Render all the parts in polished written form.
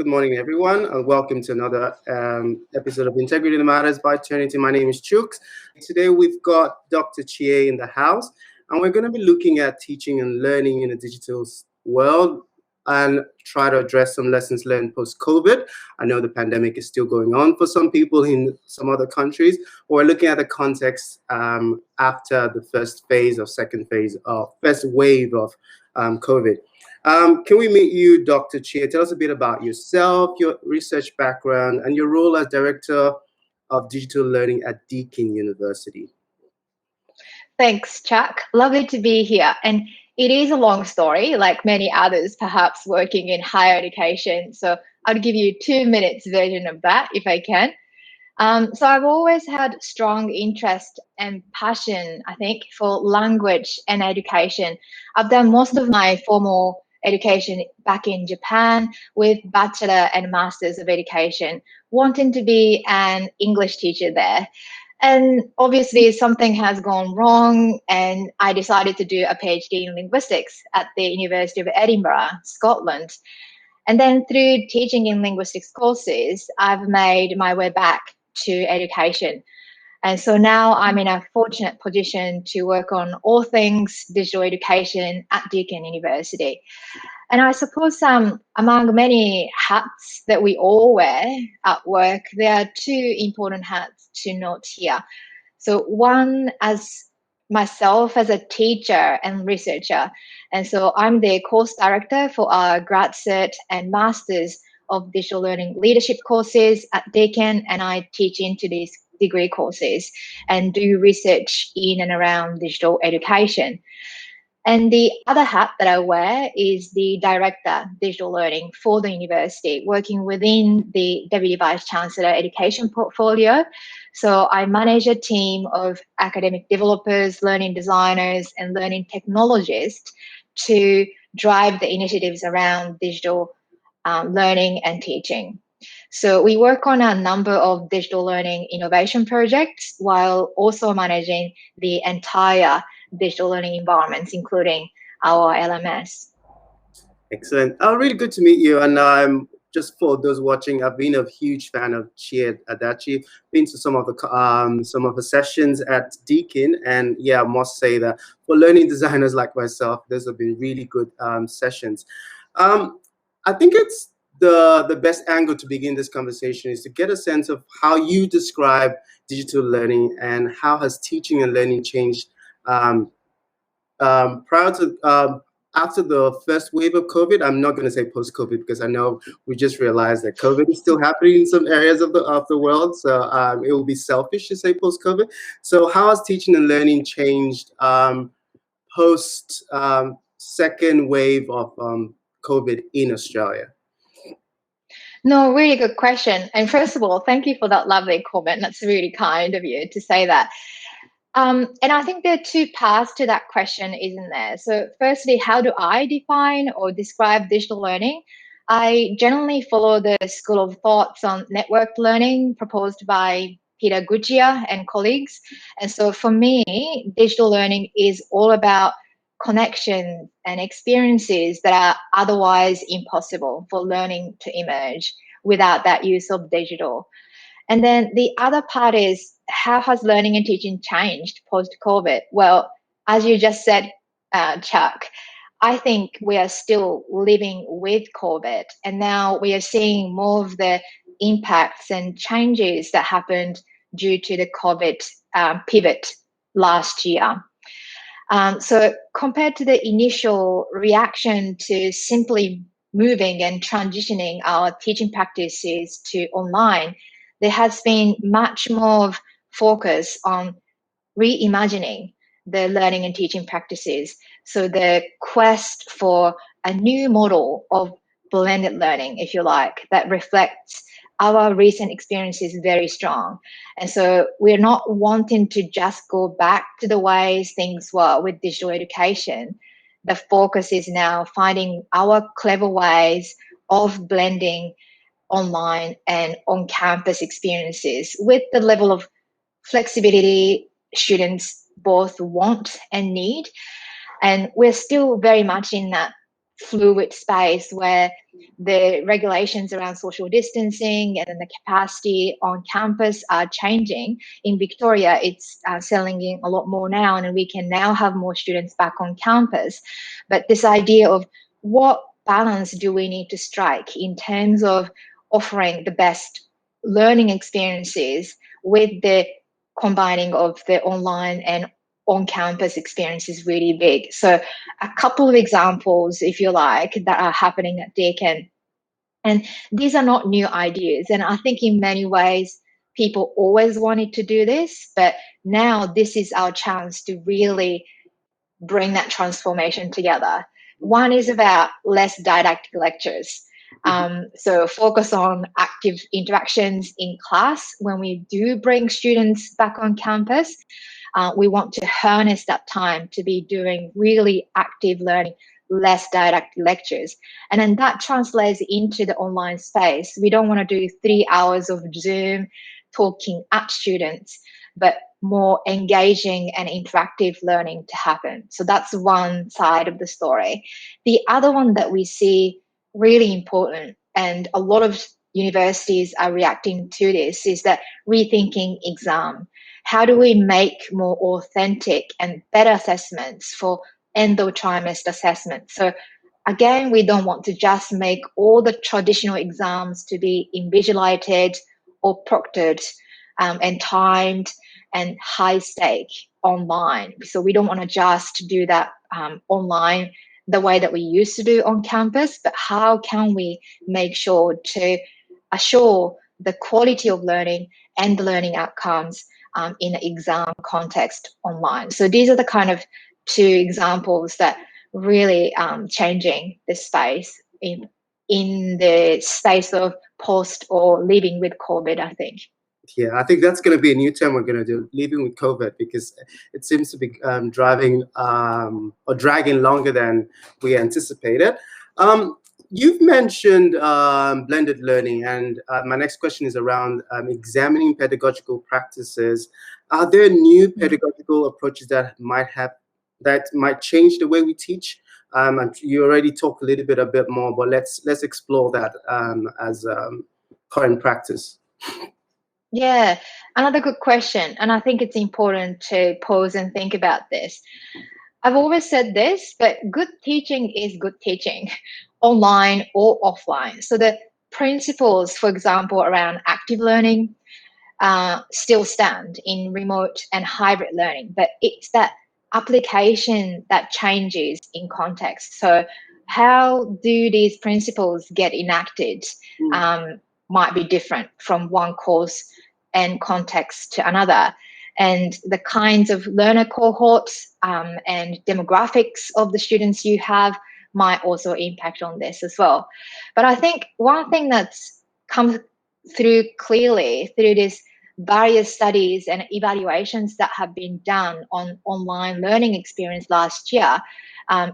morning, everyone, and welcome to another episode of Integrity That Matters by Trinity. My name is Chooks. Today, we've got Dr. Chie in the house, and we're going to be looking at teaching and learning in a digital world and try to address some lessons learned post-COVID. I know the pandemic is still going on for some people in some other countries, but we're looking at the context after the first wave of COVID. Can we meet you, Dr. Chie? Tell us a bit about yourself, your research background, and your role as Director of Digital Learning at Deakin University. Thanks, Chuck. Lovely to be here. And it is a long story, like many others, perhaps working in higher education. So I'll give you 2 minutes version of that if I can. So I've always had strong interest and passion, I think, for language and education. I've done most of my formal education back in Japan with bachelor and masters of education, wanting to be an English teacher there. And obviously something has gone wrong, and I decided to do a PhD in linguistics at the University of Edinburgh, Scotland. And then through teaching in linguistics courses, I've made my way back to education. And so now I'm in a fortunate position to work on all things digital education at Deakin University. And I suppose among many hats that we all wear at work, there are two important hats to note here. So one, as myself as a teacher and researcher. And so I'm the course director for our grad cert and masters of digital learning leadership courses at Deakin, and I teach into these degree courses and do research in and around digital education. And the other hat that I wear is the Director Digital Learning for the university, working within the Deputy Vice Chancellor Education portfolio. So I manage a team of academic developers, learning designers, and learning technologists to drive the initiatives around digital learning and teaching. So we work on a number of digital learning innovation projects while also managing the entire digital learning environments, including our LMS. Excellent. Really good to meet you. And just for those watching, I've been a huge fan of Chie Adachi. Been to some of the sessions at Deakin, and yeah, I must say that for learning designers like myself, those have been really good sessions. I think it's the best angle to begin this conversation is to get a sense of how you describe digital learning and how has teaching and learning changed after the first wave of COVID. I'm not going to say post-COVID because I know we just realized that COVID is still happening in some areas of the world. So it will be selfish to say post-COVID. So how has teaching and learning changed post second wave of COVID in Australia? No, really good question. And first of all, thank you for that lovely comment. That's really kind of you to say that. And I think there are two parts to that question, isn't there? So firstly, how do I define or describe digital learning? I generally follow the school of thoughts on networked learning proposed by Peter Gugia and colleagues. And so for me, digital learning is all about connection and experiences that are otherwise impossible for learning to emerge without that use of digital. And then the other part is, how has learning and teaching changed post-COVID? Well, as you just said, Chuck, I think we are still living with COVID, and now we are seeing more of the impacts and changes that happened due to the COVID pivot last year. So compared to the initial reaction to simply moving and transitioning our teaching practices to online, there has been much more focus on reimagining the learning and teaching practices. So the quest for a new model of blended learning, if you like, that reflects our recent experience is very strong. And so we're not wanting to just go back to the ways things were with digital education. The focus is now finding our clever ways of blending online and on-campus experiences with the level of flexibility students both want and need. And we're still very much in that fluid space where the regulations around social distancing and then the capacity on campus are changing. In Victoria, it's selling a lot more now, and we can now have more students back on campus. But this idea of what balance do we need to strike in terms of offering the best learning experiences with the combining of the online and on-campus experience is really big. So a couple of examples, if you like, that are happening at Deakin. And these are not new ideas. And I think in many ways, people always wanted to do this, but now this is our chance to really bring that transformation together. One is about less didactic lectures. So focus on active interactions in class. When we do bring students back on campus, we want to harness that time to be doing really active learning, less didactic lectures. And then that translates into the online space. We don't want to do 3 hours of Zoom talking at students, but more engaging and interactive learning to happen. So that's one side of the story. The other one that we see really important, and a lot of universities are reacting to this, is that rethinking exam. How do we make more authentic and better assessments for end of trimester assessment? So again, we don't want to just make all the traditional exams to be invigilated or proctored and timed and high stake online. So we don't want to just do that online the way that we used to do on campus, but how can we make sure to assure the quality of learning and the learning outcomes in an exam context online? So these are the kind of two examples that really changing the space in the space of post or living with COVID, I think. Yeah, I think that's going to be a new term we're going to do, living with COVID, because it seems to be driving or dragging longer than we anticipated. You've mentioned blended learning, and my next question is around examining pedagogical practices. Are there new pedagogical approaches that might change the way we teach? And you already talked a bit more, but let's explore that as current practice. Yeah, another good question. And I think it's important to pause and think about this. I've always said this, but good teaching is good teaching, online or offline. So the principles, for example, around active learning still stand in remote and hybrid learning, but it's that application that changes in context. So how do these principles get enacted might be different from one course and context to another. And the kinds of learner cohorts and demographics of the students you have might also impact on this as well. But I think one thing that's come through clearly through these various studies and evaluations that have been done on online learning experience last year,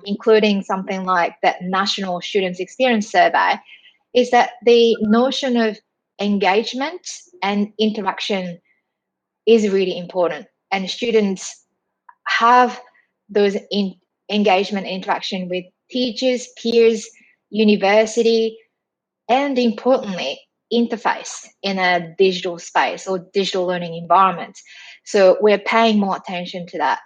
including something like the National Students Experience Survey, is that the notion of engagement and interaction is really important. And students have those engagement and interaction with teachers, peers, university, and importantly, interface in a digital space or digital learning environment. So we're paying more attention to that.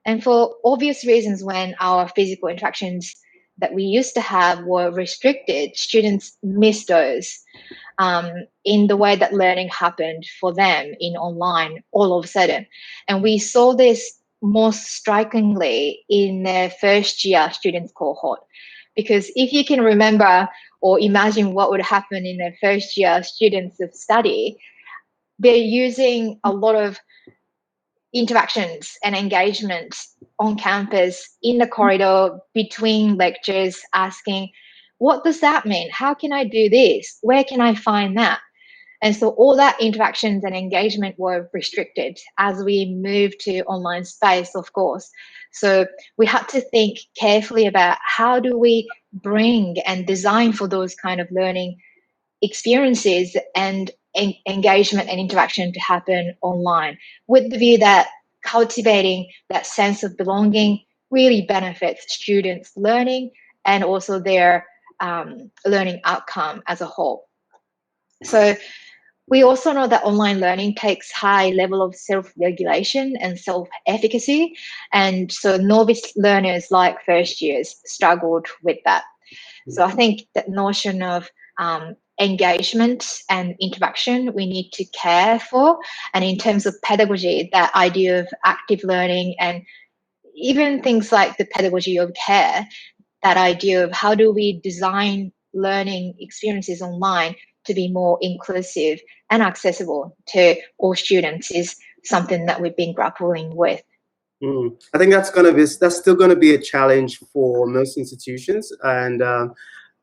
And for obvious reasons, when our physical interactions that we used to have were restricted, students missed those in the way that learning happened for them in online all of a sudden. And we saw this most strikingly in the first year students cohort, because if you can remember or imagine what would happen in the first year students of study, they're using a lot of interactions and engagement on campus, in the corridor, between lectures, asking, what does that mean? How can I do this? Where can I find that? And so all that interactions and engagement were restricted as we moved to online space, of course. So we had to think carefully about how do we bring and design for those kind of learning experiences and engagement and interaction to happen online, with the view that cultivating that sense of belonging really benefits students' learning and also their learning outcome as a whole. So we also know that online learning takes high level of self-regulation and self-efficacy. And so novice learners like first years struggled with that. So I think that notion of engagement and interaction we need to care for. And in terms of pedagogy, that idea of active learning and even things like the pedagogy of care, that idea of how do we design learning experiences online to be more inclusive and accessible to all students is something that we've been grappling with. I think that's still gonna be a challenge for most institutions, and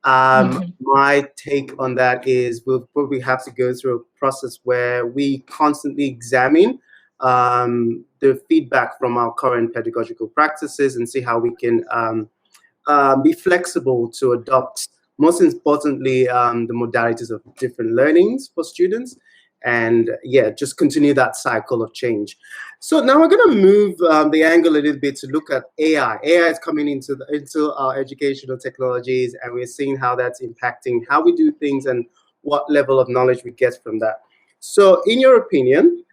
my take on that is we'll probably have to go through a process where we constantly examine the feedback from our current pedagogical practices and see how we can be flexible to adopt, most importantly, the modalities of different learnings for students, and yeah, just continue that cycle of change. So now we're going to move the angle a little bit to look at AI. AI is coming into our educational technologies, and we're seeing how that's impacting how we do things and what level of knowledge we get from that. So in your opinion,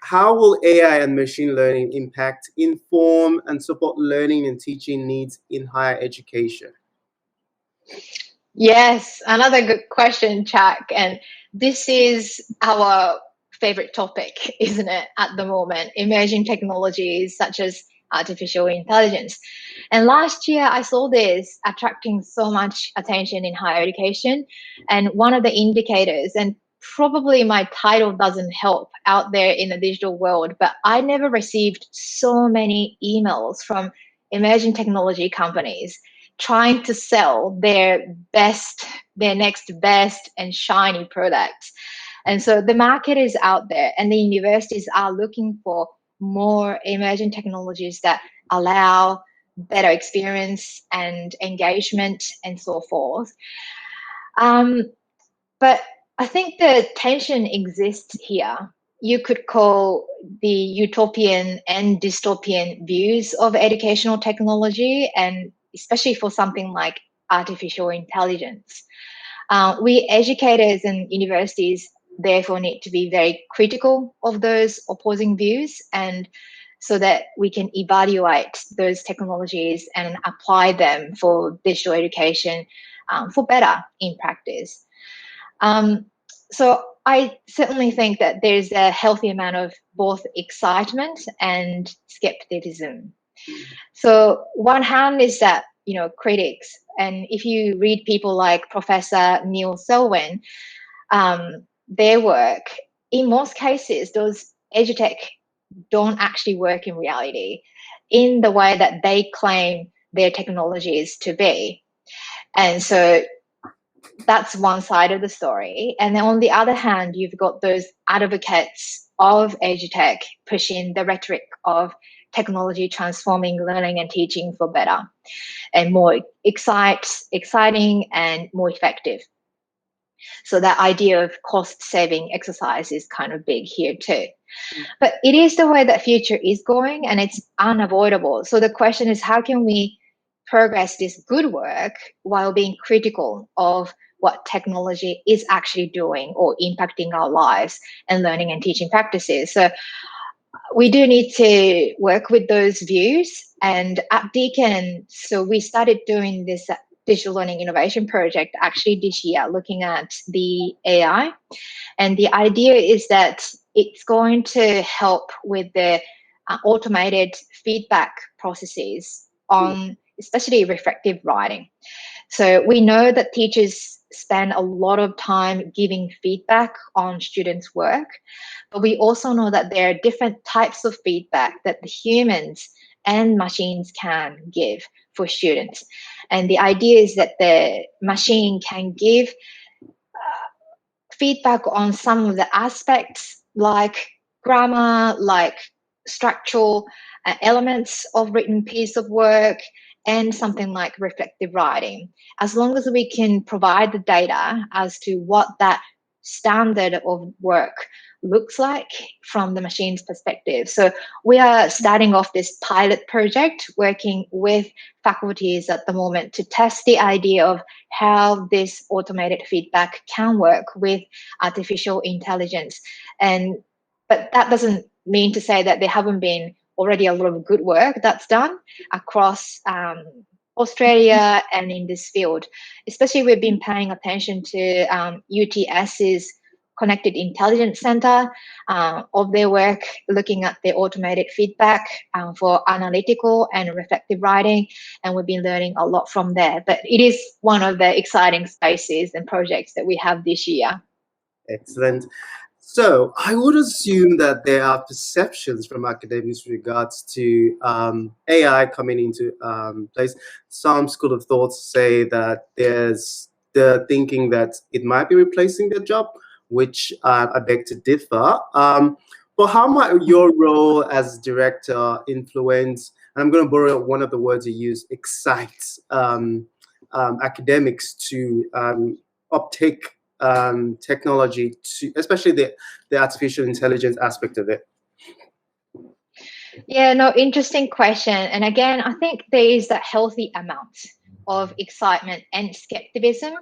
how will AI and machine learning impact, inform, and support learning and teaching needs in higher education? Yes, another good question, Chuck. And this is our favorite topic, isn't it, at the moment? Emerging technologies such as artificial intelligence. And last year, I saw this attracting so much attention in higher education. And one of the indicators, and probably my title doesn't help out there in the digital world, but I never received so many emails from emerging technology companies trying to sell their next best and shiny products. And so the market is out there, and the universities are looking for more emerging technologies that allow better experience and engagement and so forth. But I think the tension exists here. You could call the utopian and dystopian views of educational technology, and especially for something like artificial intelligence. We educators and universities therefore need to be very critical of those opposing views, and so that we can evaluate those technologies and apply them for digital education for better in practice. So I certainly think that there's a healthy amount of both excitement and skepticism. So one hand is that, critics, and if you read people like Professor Neil Selwyn, their work, in most cases, those edutech don't actually work in reality in the way that they claim their technologies to be. And so that's one side of the story. And then on the other hand, you've got those advocates of edutech pushing the rhetoric of technology transforming learning and teaching for better and more exciting and more effective. So that idea of cost-saving exercise is kind of big here too. But it is the way that future is going, and it's unavoidable. So the question is, how can we progress this good work while being critical of what technology is actually doing or impacting our lives and learning and teaching practices? So we do need to work with those views. And at Deakin, so we started doing this digital learning innovation project actually this year, looking at the AI. And the idea is that it's going to help with the automated feedback processes on especially reflective writing. So we know that teachers spend a lot of time giving feedback on students' work, but we also know that there are different types of feedback that the humans and machines can give for students. And the idea is that the machine can give feedback on some of the aspects like grammar, like structural elements of written piece of work, and something like reflective writing. As long as we can provide the data as to what that standard of work looks like from the machine's perspective. So we are starting off this pilot project working with faculties at the moment to test the idea of how this automated feedback can work with artificial intelligence. But that doesn't mean to say that there haven't been already a lot of good work that's done across Australia and in this field. Especially we've been paying attention to UTS's Connected Intelligence Center of their work, looking at the automated feedback for analytical and reflective writing, and we've been learning a lot from there. But it is one of the exciting spaces and projects that we have this year. Excellent. So I would assume that there are perceptions from academics with regards to AI coming into place. Some school of thought say that there's the thinking that it might be replacing their job, which I beg to differ. But how might your role as director influence, and I'm going to borrow one of the words you use, excite academics to uptake technology, to especially the artificial intelligence aspect of it? Yeah, no, interesting question. And again, I think there is a healthy amount of excitement and skepticism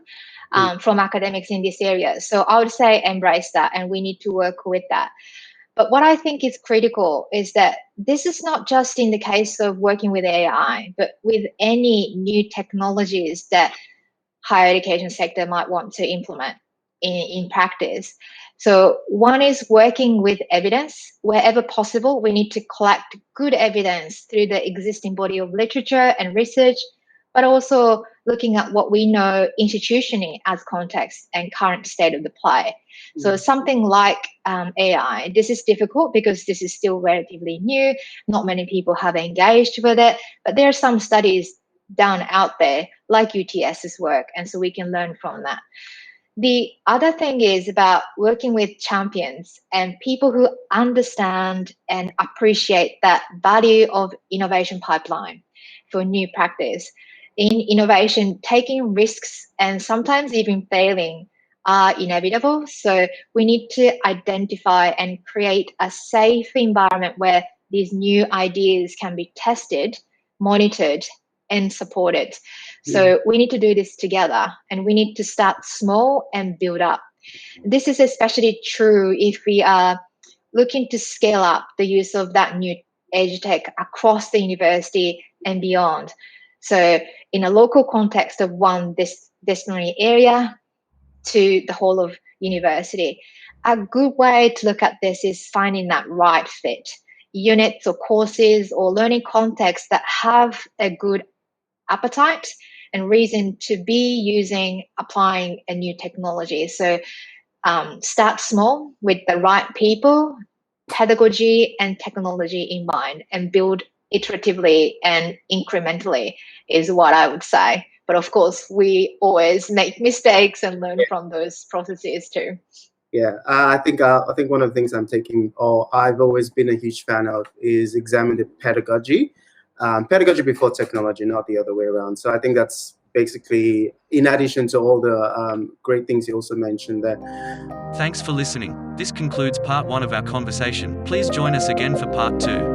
from academics in this area. So I would say embrace that, and we need to work with that. But what I think is critical is that this is not just in the case of working with AI, but with any new technologies that higher education sector might want to implement in practice. So one is working with evidence. Wherever possible, we need to collect good evidence through the existing body of literature and research, but also looking at what we know institutionally as context and current state of the play. So something like AI, this is difficult because this is still relatively new. Not many people have engaged with it, but there are some studies done out there like UTS's work, and so we can learn from that. The other thing is about working with champions and people who understand and appreciate that value of innovation pipeline for new practice. In innovation, taking risks and sometimes even failing are inevitable. So we need to identify and create a safe environment where these new ideas can be tested, monitored, and supported. So we need to do this together, and we need to start small and build up. This is especially true if we are looking to scale up the use of that new EdTech across the university and beyond. So in a local context of one disciplinary area to the whole of university. A good way to look at this is finding that right fit, units or courses or learning contexts that have a good appetite and reason to be applying a new technology. So start small with the right people, pedagogy and technology in mind, and build iteratively and incrementally is what I would say. But of course, we always make mistakes and learn from those processes too. Yeah, I think one of the things I'm taking, or I've always been a huge fan of, is examining pedagogy. Pedagogy before technology, not the other way around. So I think that's basically, in addition to all the great things you also mentioned there. Thanks for listening. This concludes part 1 of our conversation. Please join us again for part 2.